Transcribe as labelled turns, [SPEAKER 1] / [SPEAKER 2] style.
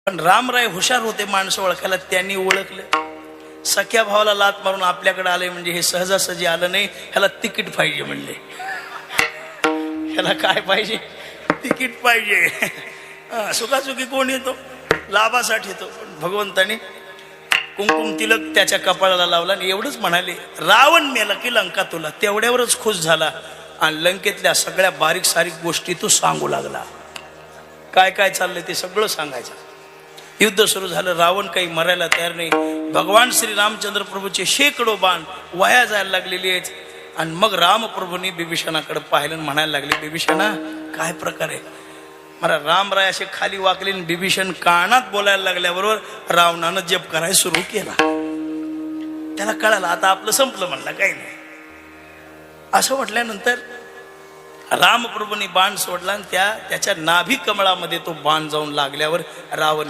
[SPEAKER 1] पण रामराय हुशार होते माणसं ओळखायला, त्यांनी ओळखलं. सख्या भावाला लात मारून आपल्याकडे आले म्हणजे हे सहजासहजी आलं नाही, ह्याला तिकीट पाहिजे म्हणले. ह्याला काय पाहिजे? तिकीट पाहिजे. सुखासुखी कोण येतो? लाभासाठी येतो. भगवंताने कुंकुम तिलक त्याच्या कपाळाला लावला आणि एवढंच म्हणाले, रावण मेला की लंका तुला. तेवढ्यावरच खुश झाला आणि लंकेतल्या सगळ्या बारीक सारीक गोष्टी तू सांगू लागला. काय काय चाललंय ते सगळं सांगायचं. युद्ध सुरू झालं. रावण काही मरायला तयार नाही. भगवान श्री रामचंद्र प्रभूचे शेकडो बाण वाया जायला लागलेली आहेत. आणि मग रामप्रभूंनी बिभीषणाकडे पाहिलं आणि म्हणायला लागले, बिभीषणा काय प्रकार आहे? मला रामराय असे खाली वाकले, बिभीषण कानात बोलायला लागल्याबरोबर रावणानं जप करायला सुरू केला. त्याला कळालं आता आपलं संपलं. म्हणलं काही नाही. असं म्हटल्यानंतर रामप्रभूंनी बाण सोडला आणि त्याच्या नाभी कमळामध्ये तो बाण जाऊन लागल्यावर रावण